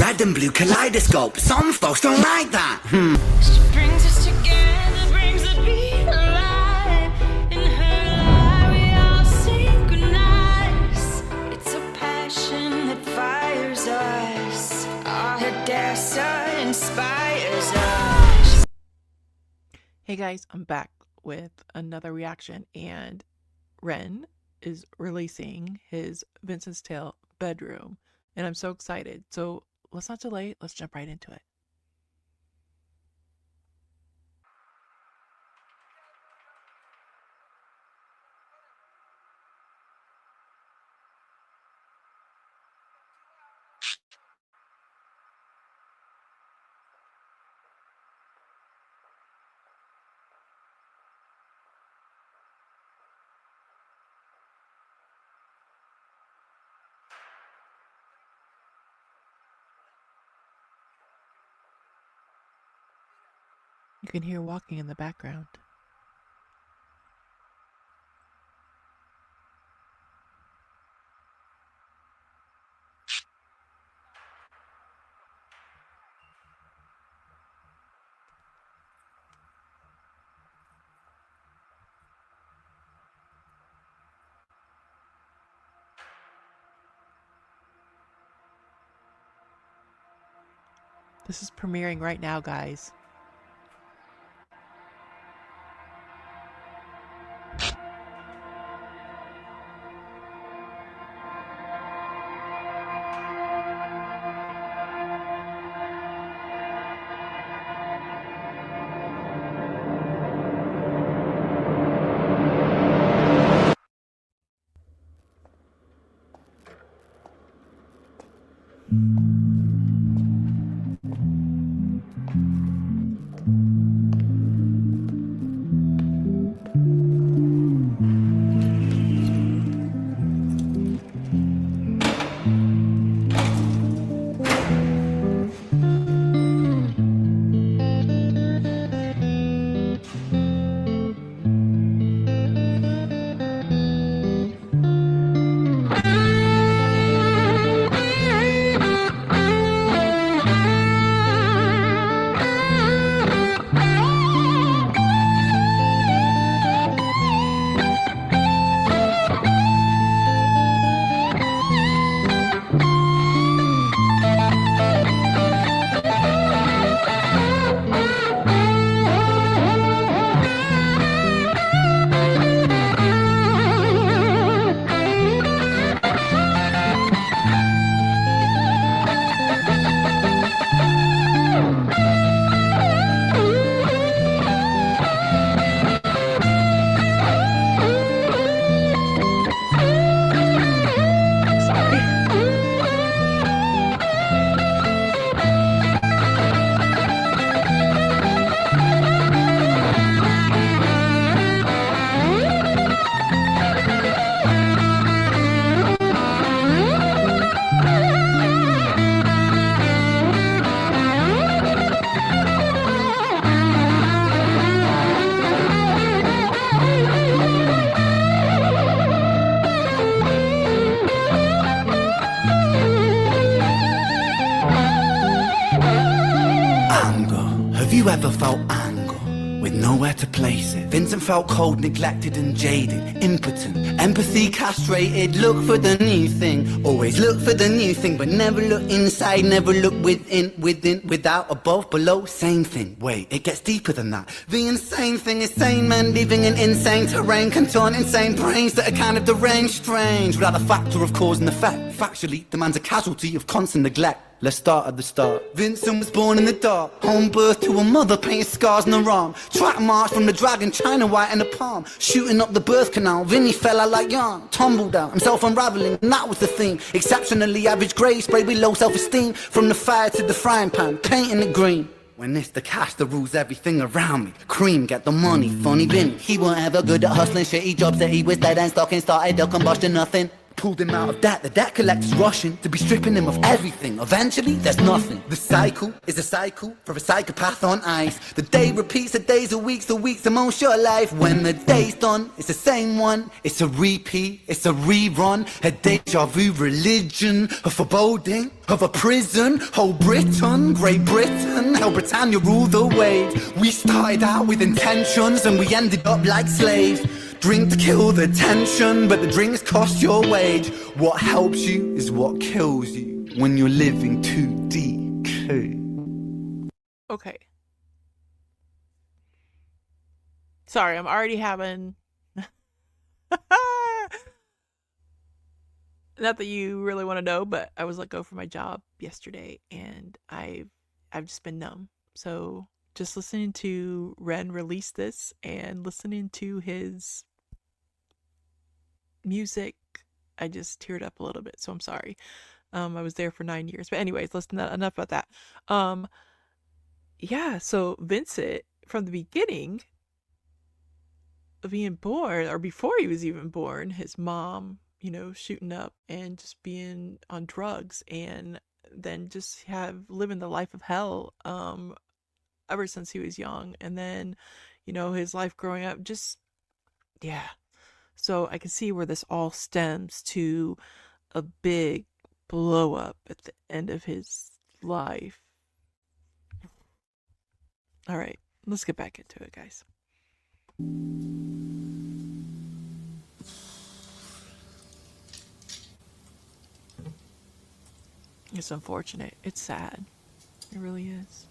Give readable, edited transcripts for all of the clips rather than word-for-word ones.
red and blue kaleidoscope. Some folks don't like that. She brings us together, brings the beat alive. In her light we all synchronize. It's a passion that fires us. All her dasa inspires us. Hey guys, I'm back with another reaction, and Ren is releasing his Vincent's Tale bedroom, and I'm so excited. So let's not delay, let's jump right into it. You can hear walking in the background. This is premiering right now, guys. You ever felt anger with nowhere to place it? Vincent felt cold, neglected and jaded, impotent, empathy castrated. Look for the new thing, always look for the new thing, but never look inside, never look within, without, above, below. Same thing, wait, it gets deeper than that. The insane thing is sane men living in insane terrain, contort insane brains that are kind of deranged, strange, without the factor of cause and effect. Factually, the man's a casualty of constant neglect. Let's start at the start. Vincent was born in the dark, home birth to a mother, painted scars on her arm. Track march from the dragon, China white in the palm. Shooting up the birth canal, Vinny fell out like yarn. Tumbled out, himself unraveling, and that was the theme. Exceptionally average grade, sprayed with low self-esteem. From the fire to the frying pan, painting it green. When it's the cash that rules everything around me. Cream, get the money, funny Vinny. He weren't ever good at hustling, shitty jobs that he was dead and stuck in, started a combustion, nothing. Pulled him out of debt, the debt collector's rushing to be stripping him of everything. Eventually, there's nothing. The cycle is a cycle for a psychopath on ice. The day repeats, the days are weeks, the weeks are most your life. When the day's done, it's the same one. It's a repeat, it's a rerun. A deja vu religion, a foreboding of a prison. Whole Britain, Great Britain, how Britannia ruled the waves. We started out with intentions and we ended up like slaves. Drink to kill the tension, but the drinks cost your wage. What helps you is what kills you when you're living too deep. Okay. Sorry, I'm already having... Not that you really want to know, but I was let go from my job yesterday, and I've just been numb. So just listening to Ren release this and listening to his music, I just teared up a little bit, so I'm sorry. I was there for 9 years, but anyways, enough about that. Yeah, so Vincent, from the beginning of being born, or before he was even born, his mom, you know, shooting up and just being on drugs, and then just living the life of hell ever since he was young. And then, you know, his life growing up, just, yeah. So I can see where this all stems to a big blow up at the end of his life. All right, let's get back into it, guys. It's unfortunate. It's sad. It really is.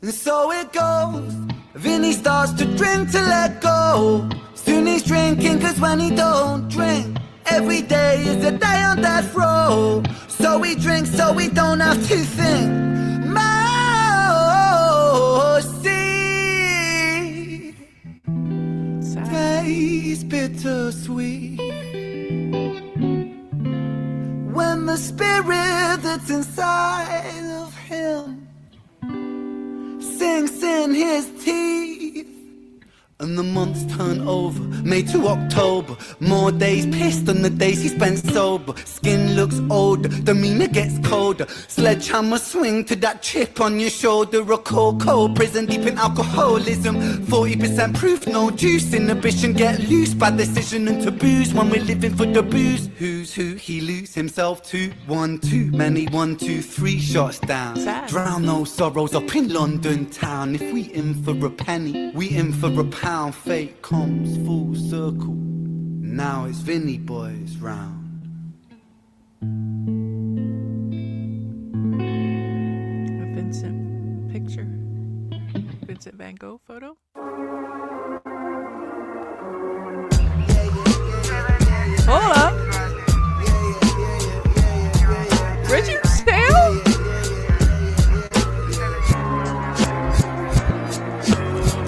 And so it goes. Vinny starts to drink to let go. Soon he's drinking, cause when he don't drink, every day is a day on death row. So he drinks so we don't have to think. Mercy tastes bittersweet when the spirit that's inside of him sinks in his teeth. And the months turn over, May to October. More days pissed than the days he spent sober. Skin looks older, demeanor gets colder. Sledgehammer swing to that chip on your shoulder. A cold prison deep in alcoholism. 40% proof, no juice. Inhibition get loose by decision and taboos. When we're living for the booze, who's who he lose himself to? 1 too many, 1 2 3 shots down. Sad. Drown those sorrows up in London town. If we in for a penny, we in for a pound. Fate comes full circle. Now it's Vinny boys round. A Vincent picture. Vincent van Gogh photo. Hold up. Reggie Stale?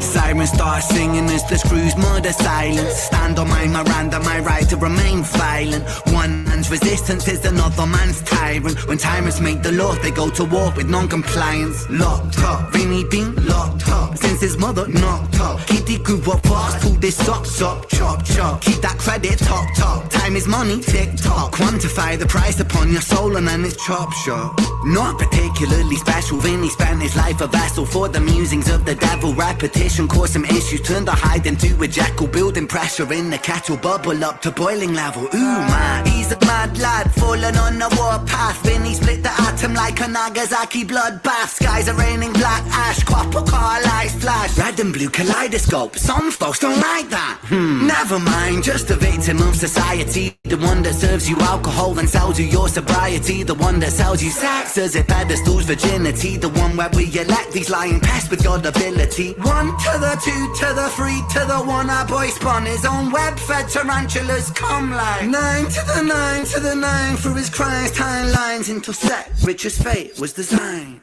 Sirens start singing as the screws murder silence. Stand on my Miranda, my right to remain violent. One man's resistance is another man's tyrant. When tyrants make the law, they go to war with non-compliance. Locked up, Vinny been locked up since his mother knocked up. Kitty grew up fast, pulled his socks up, chop chop. Keep that credit top. Time is money, tick tock. Quantify the price upon your soul and then it's chop shop. Not particularly special, Vinny spent his life a vessel for the musings of the devil. Repetition caused some issues, turned the hide into a jackal. Building pressure in the kettle, bubble up to boiling level. Ooh man, he's a mad lad, falling on the warpath. Vinny split the atom like a Nagasaki bloodbath. Skies are raining black ash, copper car lights flash. Red and blue kaleidoscope, some folks don't like that. Never mind, just a victim of society. The one that serves you alcohol and sells you your sobriety. The one that sells you sex as it pedestals virginity. The one where we elect these lying pests with God ability. 1 to the 2 to the 3 to the 1. Our boy spun his own web-fed tarantulas come like 9 to the 9 to the 9 for his crimes. Timelines into set, rich as fate was designed.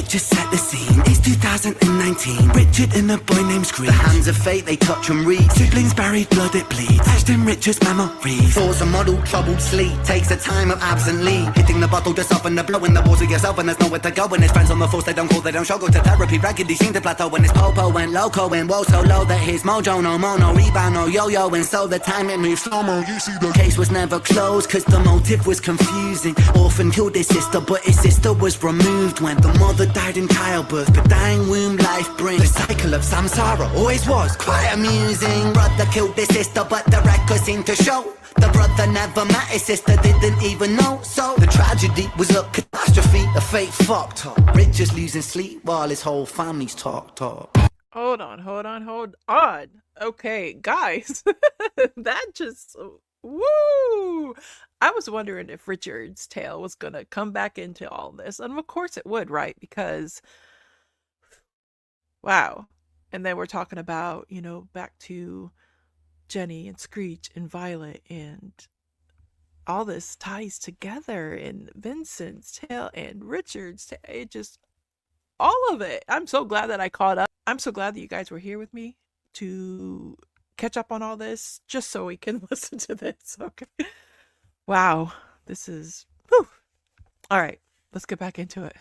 Just set the scene, it's 2019. 18. Richard and a boy named Screech. The hands of fate, they touch and read. Siblings buried, blood it bleeds. Etched in Richard's memories. Falls a model, troubled sleep. Takes a time of absently. Hitting the bottle to soften the blow in the walls of yourself, and there's nowhere to go. When his friends on the force, they don't call, they don't show. Go to therapy, regularly seem to plateau. When his popo went loco and woe so low that his mojo no mono rebound no yo-yo, and so the time it moves slow-mo. You see the case was never closed, cause the motive was confusing. Orphan killed his sister, but his sister was removed when the mother died in childbirth. But dying womb life brings the cycle of samsara. Always was quite amusing. Brother killed his sister, but the record seemed to show the brother never met his sister, didn't even know. So the tragedy was a catastrophe, a fate fucked up. Richard's losing sleep while his whole family's talk. Hold on. Okay, guys, that just, woo! I was wondering if Richard's tale was gonna come back into all this, and of course it would, right? Because, wow. And then we're talking about, you know, back to Jenny and Screech and Violet, and all this ties together in Vincent's tale and Richard's tale. It just, all of it. I'm so glad that I caught up. I'm so glad that you guys were here with me to catch up on all this, just so we can listen to this. Okay. Wow. This is, whew. All right, let's get back into it.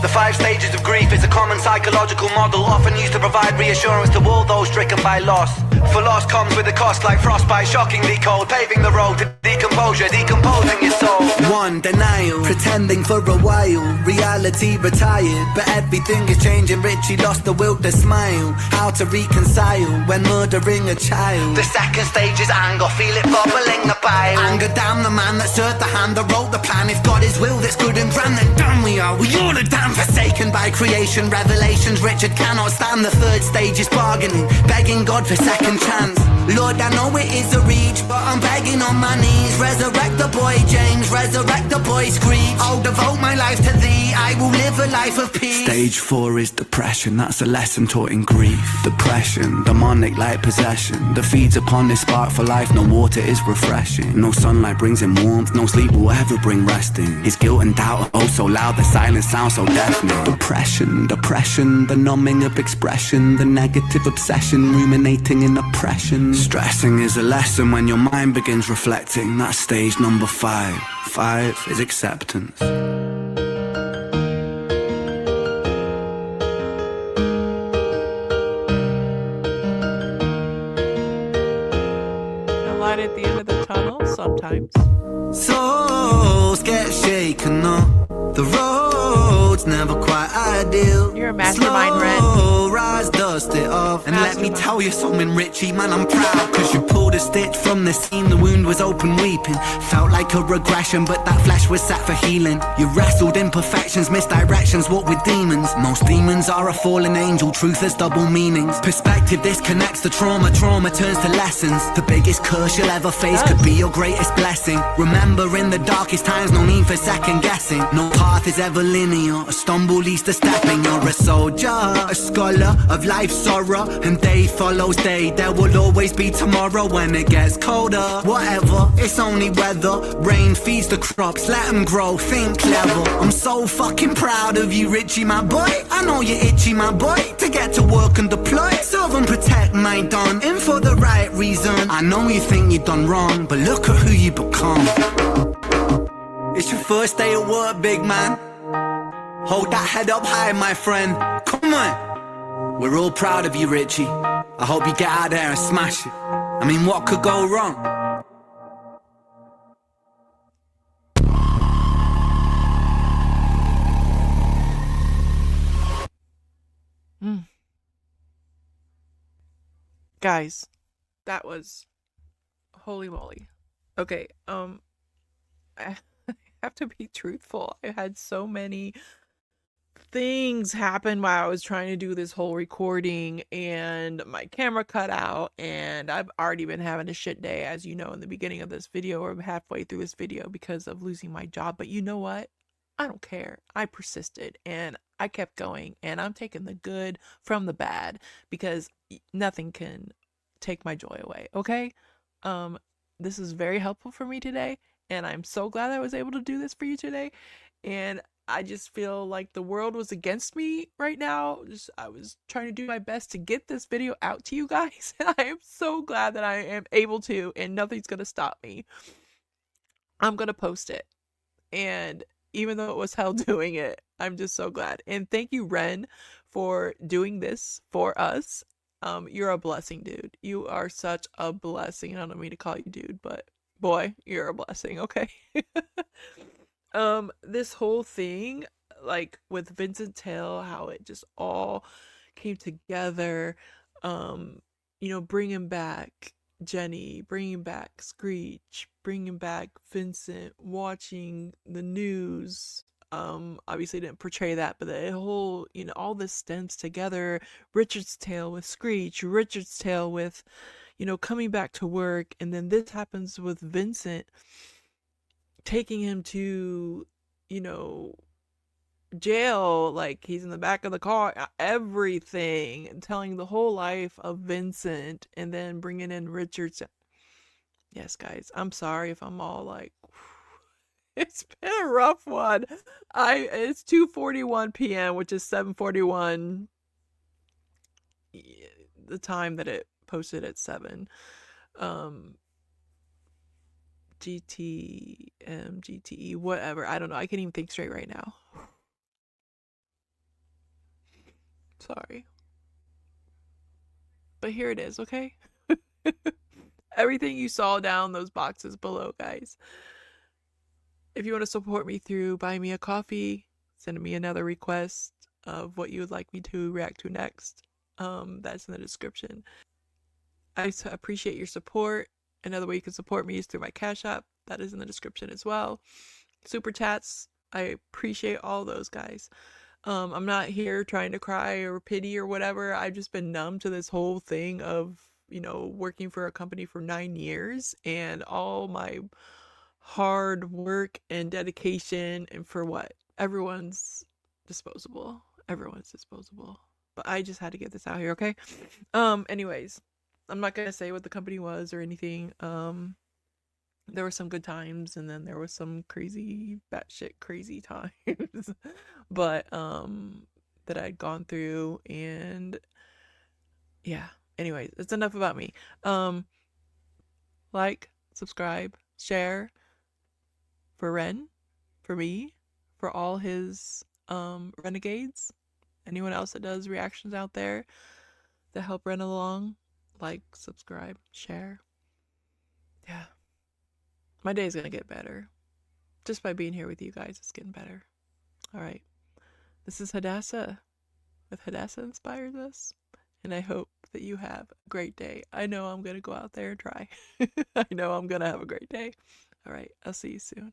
The 5 stages of grief is a common psychological model, often used to provide reassurance to all those stricken by loss. For loss comes with a cost like frostbite, shockingly cold, paving the road to decomposure, decomposing your soul. 1. Denial, pretending for a while, reality retired, but everything is changing. Richie lost the will to smile, how to reconcile when murdering a child. The 2nd stage is anger, feel it bubbling the bile. Anger, damn the man that served the hand that wrote the plan. If God is will that's good and grand, then damn we are all are damn forsaken by creation. Revelations Richard cannot stand. The 3rd stage is bargaining, begging God for second chance. Lord, I know it is a reach, but I'm begging on my knees. Resurrect the boy James, resurrect the boy Screech. I'll devote my life to thee, I will live a life of peace. Stage 4 is depression, that's a lesson taught in grief. Depression, demonic like possession, that feeds upon this spark for life. No water is refreshing, no sunlight brings him warmth, no sleep will ever bring resting. His guilt and doubt are oh so loud, the silence sounds so deafening. Depression, the numbing of expression, the negative obsession, ruminating in oppression. Stressing is a lesson when your mind begins reflecting. That's stage number 5. 5 is acceptance. A light at the end of the tunnel sometimes. Souls get shaken up, the road's never quite ideal. You're a mastermind, Ren. Slow rise, dust it off. And let me tell you something, Richie, man, I'm proud. Cause you pulled a stitch from the seam, the wound was open weeping. Felt like a regression, but that flesh was set for healing. You wrestled imperfections, misdirections, what with demons. Most demons are a fallen angel, truth has double meanings. Perspective disconnects the trauma, trauma turns to lessons. The biggest curse you'll ever face could be your greatest blessing. Remember in the darkest times, no need for second guessing. No path is ever linear, a stumble leads to stepping. You're a soldier, a scholar of life's sorrow, and day follows day. There will always be tomorrow when it gets colder. Whatever, it's only weather. Rain feeds the crops, let them grow, think clever. I'm so fucking proud of you, Richie, my boy. I know you're itchy, my boy, to get to work and deploy. Serve and protect my Don, in for the right reason. I know you think you've done wrong, but look at who you become. It's your first day at work, big man. Hold that head up high, my friend. Come on. We're all proud of you, Richie. I hope you get out there and smash it. I mean, what could go wrong? Guys, that was holy moly. Okay, I have to be truthful. I had so many things happen while I was trying to do this whole recording, and my camera cut out, and I've already been having a shit day, as you know, in the beginning of this video, or halfway through this video, because of losing my job. But you know what? I don't care. I persisted and I kept going, and I'm taking the good from the bad, because nothing can take my joy away, okay? This is very helpful for me today, and I'm so glad I was able to do this for you today. And I just feel like the world was against me right now. I was trying to do my best to get this video out to you guys, and I am so glad that I am able to, and nothing's gonna stop me. I'm gonna post it, and even though it was hell doing it, I'm just so glad. And thank you, Ren, for doing this for us. You're a blessing, dude. You are such a blessing. I don't mean to call you dude, but boy, you're a blessing, okay? This whole thing, like with Vincent Tale, how it just all came together, bringing back Jenny, bringing back Screech, bringing back Vincent, watching the news. Obviously didn't portray that, but the whole, all this stems together. Richard's tale with Screech, Richard's tale with, coming back to work, and then this happens with Vincent, taking him to, jail, like he's in the back of the car, everything, and telling the whole life of Vincent, and then bringing in Richard's. Yes, guys, I'm sorry if I'm all like, it's been a rough one. It's 2:41 p.m., which is 7:41 the time that it posted at 7. GTE, whatever. I don't know. I can't even think straight right now. Sorry. But here it is, okay? Everything you saw down those boxes below, guys. If you want to support me through buying me a coffee, sending me another request of what you would like me to react to next, that's in the description. I appreciate your support. Another way you can support me is through my Cash App. That is in the description as well. Super chats, I appreciate all those, guys. I'm not here trying to cry or pity or whatever. I've just been numb to this whole thing of, working for a company for 9 years, and all my hard work and dedication, and for what? Everyone's disposable. But I just had to get this out here, okay? Anyways, I'm not gonna say what the company was or anything. There were some good times, and then there was some crazy, batshit crazy times, but that I'd gone through, and yeah. Anyways, it's enough about me. Like, subscribe, share for Ren, for me, for all his renegades. Anyone else that does reactions out there that help Ren along, like, subscribe, share. Yeah. My day's gonna get better. Just by being here with you guys, it's getting better. Alright. This is Hadassah with Hadassah Inspires Us. And I hope that you have a great day. I know I'm gonna go out there and try. I know I'm gonna have a great day. Alright, I'll see you soon.